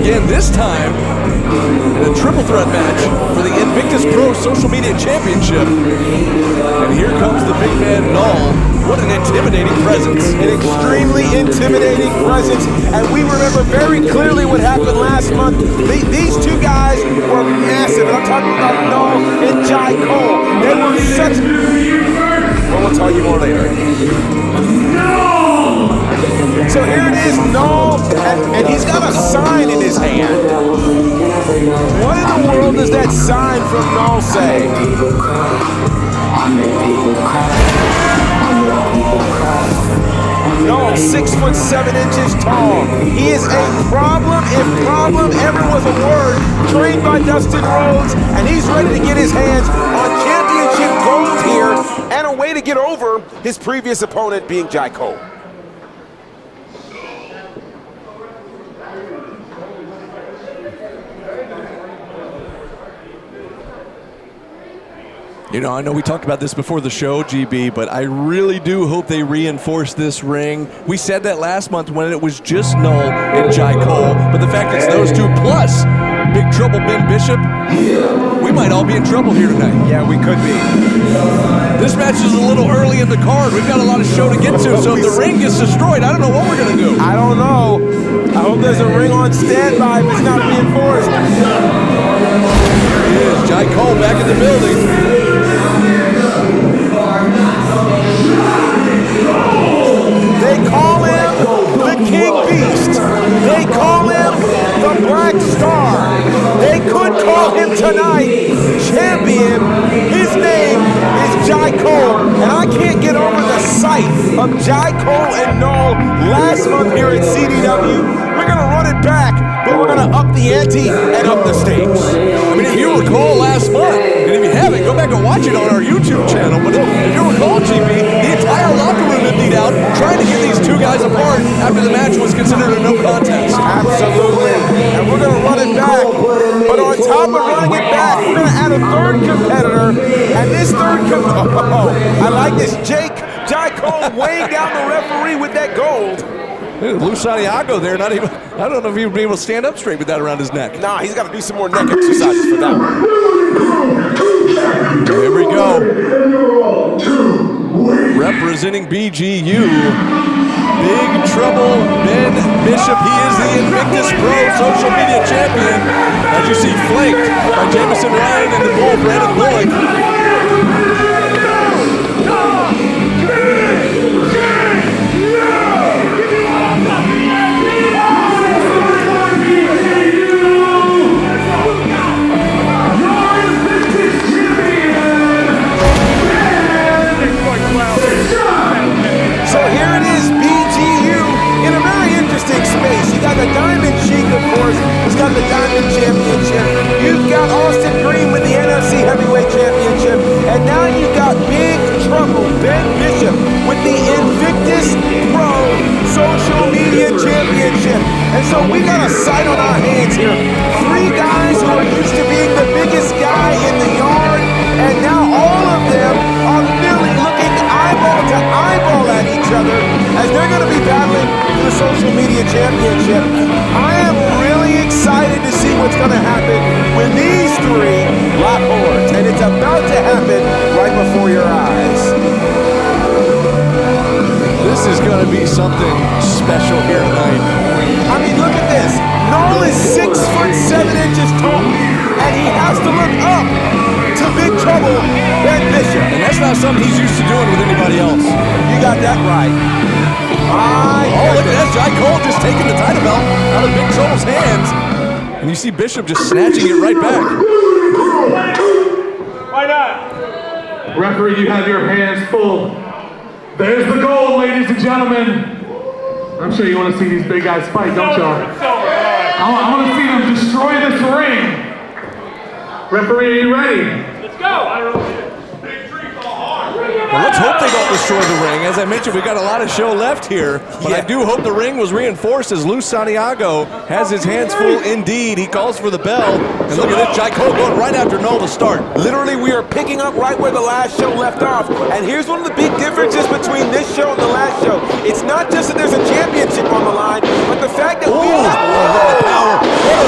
again, this time in a triple threat match for the Invictus Pro Social Media Championship. And here comes the big man Knull. What an intimidating presence. An extremely intimidating presence. And we remember very clearly what happened last month. These two guys were massive. I'm talking about Knull and Jai Cole. They were such... Well, we'll tell you more later. So here it is, Knull, and he's got a sign in his hand. What in the world does that sign from Knull say? Knull, 6'7" tall. He is a problem, if problem ever was a word, trained by Dustin Rhodes, and he's ready to get his hands on championship gold here, and a way to get over his previous opponent being Jai Cole. You know, I know we talked about this before the show, GB, but I really do hope they reinforce this ring. We said that last month when it was just Knull and Jai Cole, but the fact it's those two plus Big Trouble Ben Bishop, we might all be in trouble here tonight. Yeah, we could be. This match is a little early in the card. We've got a lot of show to get to, so if the ring gets destroyed, I don't know what we're going to do. I don't know. I hope there's a ring on standby if it's not reinforced. There he is, Jai Cole back in the building. They call him the King Beast. They call him the Black Star. They could call him tonight champion. His name is Jai Cole. And I can't get over the sight of Jai Cole and Knull last month here at CDW. We're going to run it back, but we're going to up the ante and up the stakes. I mean, if you recall last month, and if you haven't, go back and watch it on our YouTube channel. But if you recall, GB, the entire locker room emptied out trying to get these two guys apart after the match was considered a no contest. Absolutely. And we're going to run it back. But on top of running it back, we're going to add a third competitor. And this third I like this. Jai Cole weighing down the referee with that gold. Lou Santiago there, not even, I don't know if he would be able to stand up straight with that around his neck. Nah, he's got to do some more neck exercises for that one. Here we go. Representing BGU, Big Trouble Ben Bishop. He is the Invictus Pro Social Media Champion. As you see, flanked by Jamison Ryan and the Bull, Brandon Bullock. So here it is, BGU, in a very interesting space. You got the Diamond Sheik, of course, who's got the Diamond Championship. You've got Austin Green with the NFC Heavyweight Championship. And now you've got Big Trouble Ben Bishop with the Invictus Pro Social Media Championship. And so we got a sight on our hands here. Three guys who are used to being the biggest guy in the yard, and now all of them are really looking eyeball to eyeball at each other as they're going to be battling for the Social Media Championship. I am really excited to see what's going to happen when these three lock horns, and it's about to happen right before your eyes. This is going to be something special here tonight. I mean, look at this. Knull is 6'7" tall, and he has to look up to Big Trouble Ben Bishop. And that's not something he's used to doing with anybody else. You got that right. Oh, look at that. Jai Cole just taking the title belt out of Big Trouble's hands. And you see Bishop just snatching it right back. Why not? Referee, you have your hands full. There's the gold, ladies and gentlemen. I'm sure you want to see these big guys fight, don't y'all? I want to see them destroy this ring. Referee, are you ready? Let's go. Well, let's hope they don't destroy the ring. As I mentioned, we've got a lot of show left here, but I do hope the ring was reinforced as Lou Santiago has his hands full indeed. He calls for the bell, and look at this, Jai Cole going right after Knull to start. Literally, we are picking up right where the last show left off, and here's one of the big differences between this show and the last show. It's not just that there's a championship on the line, but the fact that we have... Power. What a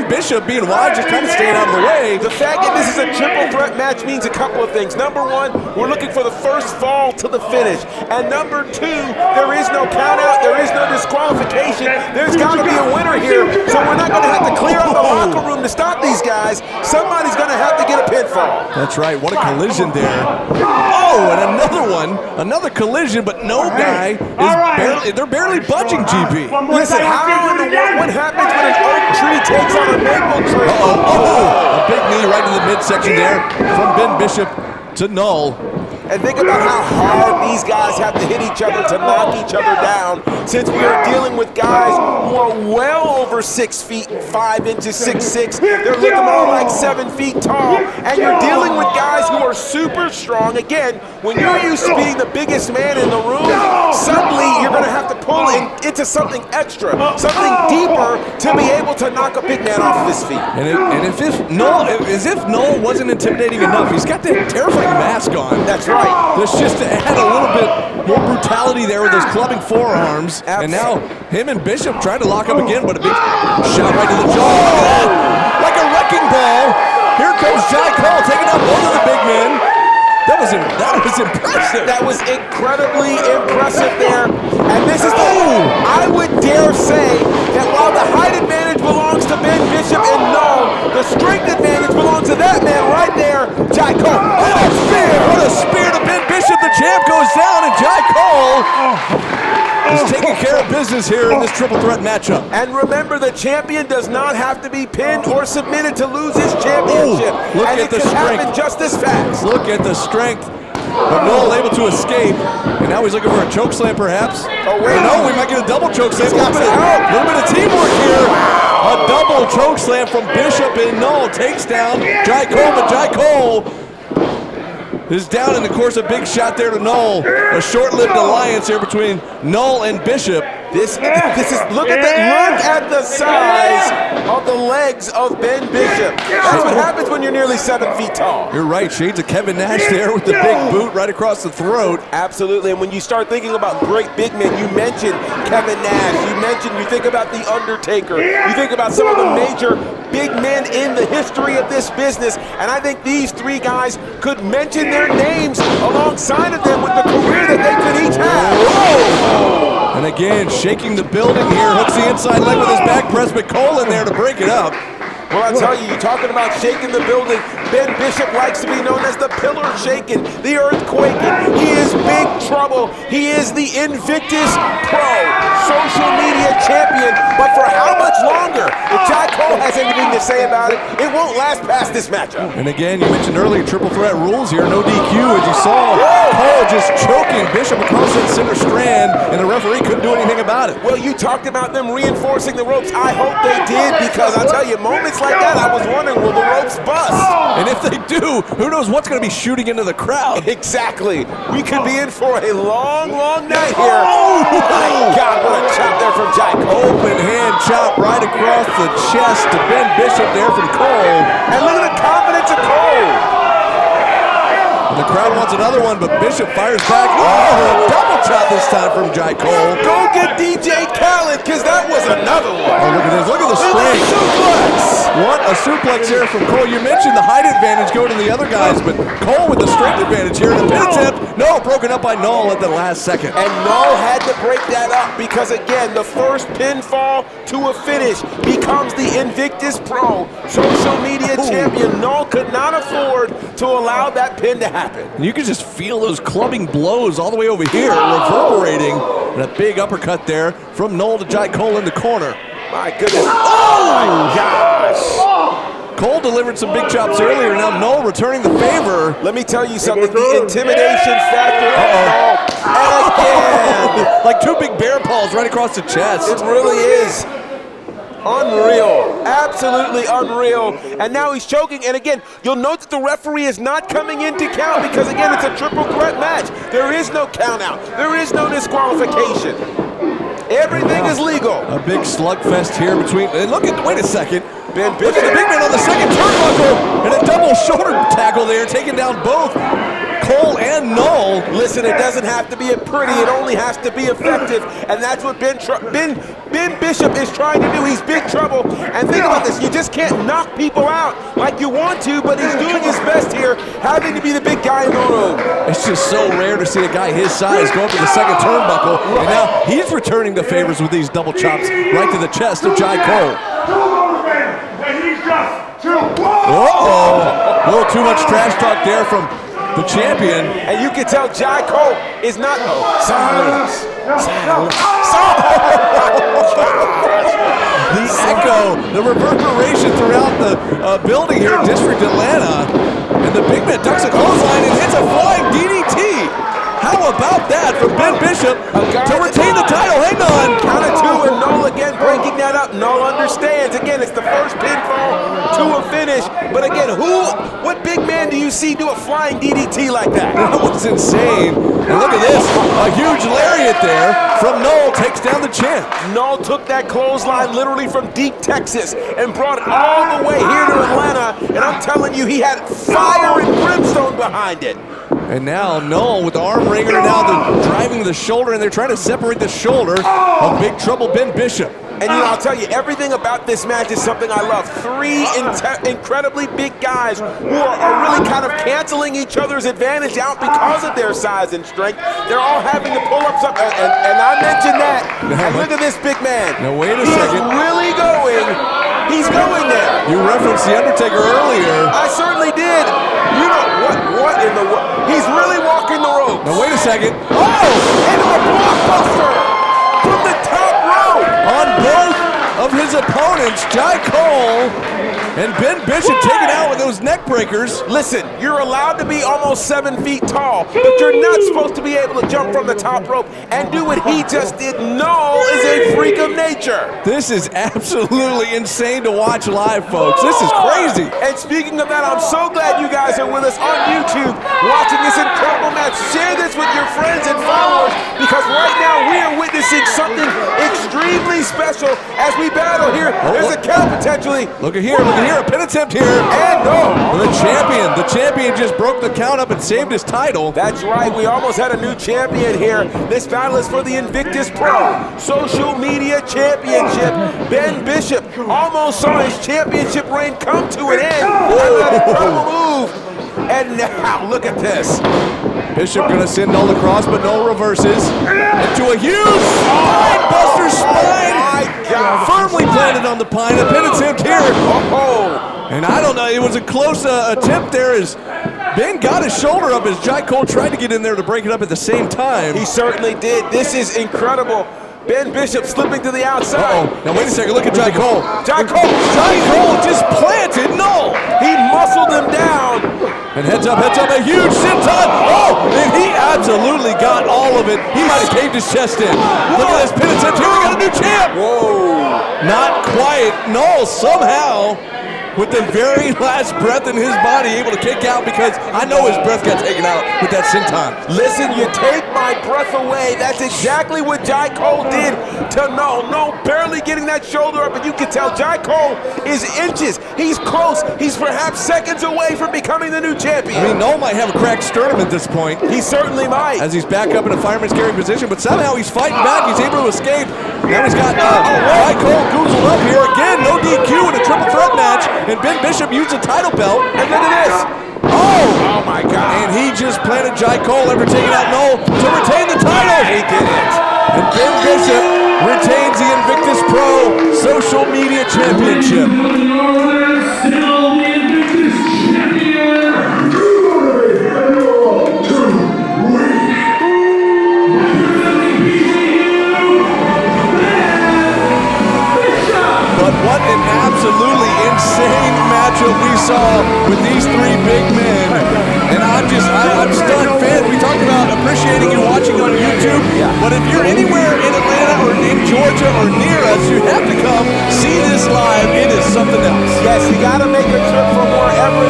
Ben Bishop being wide, just kind of staying out of the way. The fact that this is a triple threat match means a couple of things. Number one, we're looking for the first fall to the finish. And number two, there is no count out, there is no disqualification. There's got to be a winner here, so we're not going to have to clear out the locker room to stop these guys. Somebody's going to have to get a pinfall. That's right, what a collision there. Oh, and another one, another collision, but no guy is they're barely budging, GB. Listen, what happens when an oak tree takes on a maple tree? A big knee right to the midsection there from Ben Bishop to Knull. And think about how hard these guys have to hit each other to knock each other down, since we are dealing with guys who are well over 6 feet 5 inches, 6'6". They're looking more like 7 feet tall. And you're dealing with guys who are super strong. Again, when you're used to being the biggest man in the room, suddenly you're going to have to pull into something extra, something deeper to be able to knock a big man off of his feet. And if Knull wasn't intimidating enough, he's got that terrifying mask on. That's right. There's just to add a little bit more brutality there with those clubbing forearms. Absolutely. And now him and Bishop trying to lock up again, but a big shot right to the jaw. Look at that. Like a wrecking ball. Here comes Jai Cole taking out both of the big men. That was impressive. That was incredibly impressive there. And this is I would dare say that while the height advantage belongs to Ben Bishop and Knull, the strength advantage belongs to that man right there, Jai Cole. What a spear! What a spear to Ben Bishop. The champ goes down, and Jai Cole is taking care of business here in this triple threat matchup. And remember, the champion does not have to be pinned or submitted to lose his championship. Look at the strength. Happen just as fast. Look at the strength. But Knull able to escape, and now he's looking for a choke slam, perhaps. Oh, wait. No, we might get a double choke slam. A little bit of teamwork here. A double choke slam from Bishop, and Knull takes down Jai Cole, but Jai Cole is down in the course. A big shot there to Knull. A short-lived alliance here between Knull and Bishop. This is look at the size of the legs of Ben Bishop. That's what happens when you're nearly 7 feet tall. You're right, shades of Kevin Nash there with the big boot right across the throat. Absolutely, and when you start thinking about great big men, you mentioned Kevin Nash, you think about The Undertaker, you think about some of the major big men in the history of this business, and I think these three guys could mention their names alongside of them with the career that they could each have. Whoa! And again, shaking the building here, hooks the inside leg with his back press, but Cole in there to break it up. Well, I tell you, you're talking about shaking the building. Ben Bishop likes to be known as the pillar shaking, the earthquaking. He is big trouble. He is the Invictus Pro social media champion. But for how much longer? If Jai Cole has anything to say about it, it won't last past this matchup. And again, you mentioned earlier triple threat rules here, no DQ, as you saw. Cole just choking Bishop across that center strand, and the referee couldn't do anything about it. Well, you talked about them reinforcing the ropes. I hope they did, because I'll tell you, moments like that, I was wondering, will the ropes bust? And if they do, who knows what's going to be shooting into the crowd. Exactly. We could be in for a long, long night here. Oh, my God, what a chop there from Jai Cole. Open hand chop right across the chest to Ben Bishop there from Cole. And look at the confidence of Cole. And the crowd wants another one, but Bishop fires back. Oh, a double chop this time from Jai Cole. Go get DJ Khaled, because that was another one. Oh, look at this. Look at the strength. Suplex. What a suplex here from Cole. You mentioned the height advantage going to the other guys, but Cole with the strength advantage here. The pin attempt, no, broken up by Knull at the last second. And Knull had to break that up because, again, the first pinfall to a finish becomes the Invictus Pro social media champion. Knull could not afford to allow that pin to happen. And you can just feel those clubbing blows all the way over here, reverberating, and a big uppercut there from Knull to Jai Cole in the corner. My goodness. Oh, my gosh. Cole delivered some big chops earlier. Now Knull returning the favor. Let me tell you something. The intimidation factor of Knull. And again. Like two big bear paws right across the chest. It really is. Unreal. Absolutely unreal. And now he's choking. And again, you'll note that the referee is not coming in to count because, again, it's a triple threat match. There is no count out. There is no disqualification. Everything is legal. A big slugfest here between, and wait a second. Ben Look Bishop. at the big man on the second turnbuckle, and a double shoulder tackle there, taking down both Cole and Knull. Listen, it doesn't have to be pretty, it only has to be effective, and that's what Ben Bishop is trying to do. He's big trouble, and think about this, you just can't knock people out like you want to, but he's doing his best here, having to be the big guy in the room. It's just so rare to see a guy his size go up to the second turnbuckle, and now he's returning the favors with these double chops right to the chest of Jai Cole. Uh-oh, a little too much trash talk there from the champion. And you can tell Jai Cole is not... Silence. The echo, the reverberation throughout the building here in District Atlanta. And the big man ducks a clothesline and hits a flying DDT. How about that from Ben Bishop to retain the title? Hang on. Count of two, and Knull again breaking that up. Knull understands. Again, it's the first pinfall to a finish. But again, what big man do you see do a flying DDT like that? That was insane. And look at this. A huge lariat there from Knull takes down the champ. Knull took that clothesline literally from deep Texas and brought it all the way here to Atlanta. And I'm telling you, he had fire and brimstone behind it. And now Knull with the arm wringer, now they're driving the shoulder, and they're trying to separate the shoulder of Big Trouble Ben Bishop. And you know, I'll tell you, everything about this match is something I love. Three incredibly big guys who are really kind of canceling each other's advantage out because of their size and strength. They're all having to pull up something, and I mentioned that. And look at this big man. Now wait a He's second. really going. He's going there. You referenced The Undertaker earlier. I certainly did. You know, what in the world? He's really walking the ropes. Now wait a second. Oh, into a blockbuster from the top rope. On both of his opponents, Jai Cole and Ben Bishop taken out with those neck breakers. Listen, you're allowed to be almost 7 feet tall, but you're not supposed to be able to jump from the top rope and do what he just did. Knull is a freak of nature. This is absolutely insane to watch live, folks. This is crazy. And speaking of that, I'm so glad you guys are with us on YouTube watching this incredible match. Share this with your friends and followers, because right now we are witnessing something extremely special as we battle here. There's a count potentially. Look at here, a pin attempt here. And no. The champion just broke the count up and saved his title. That's right, we almost had a new champion here. This battle is for the Invictus Pro Social Media Championship. Ben Bishop almost saw his championship reign come to an end. That incredible move. And now, look at this. Bishop gonna send Knull across, but Knull reverses into a huge spine-buster spine. Firmly planted on the pine. A pin attempt here. And I don't know, it was a close attempt there as Ben got his shoulder up as Jai Cole tried to get in there to break it up at the same time. He certainly did. This is incredible. Ben Bishop slipping to the outside. Now wait a second, look at Jai Cole. Jai Cole just planted Knull. He muscled him down. And heads up, a huge senton. Oh, and he absolutely got all of it. He might have caved his chest in. Look at this pin attempt. Here we got a new champ. Whoa. Not quite. Knull somehow, with the very last breath in his body, able to kick out, because I know his breath got taken out with that senton. Listen, you take my breath away. That's exactly what Jai Cole did to Knull. Knull barely getting that shoulder up, and you can tell Jai Cole is inches. He's close. He's perhaps seconds away from becoming the new champion. I mean, Knull might have a cracked sternum at this point. He certainly might. As he's back up in a fireman's carry position, but somehow he's fighting back. He's able to escape. Now he's got Jai Cole goozled up here again. No DQ in a triple threat match. And Ben Bishop used a title belt. And look at this. Oh my God. And he just planted Jai Cole after taking out Knull to retain the title. He did it. And Ben Bishop retains the Invictus Pro Social Media Championship. Still the Invictus champion. But what an absolutely insane matchup we saw with these three big men. And I'm stunned, fans. We talked about appreciating you watching on YouTube, but if you're anywhere in Atlanta or in Georgia or near us, you have to come see this live. It is something else. Yes, you got to make a trip from wherever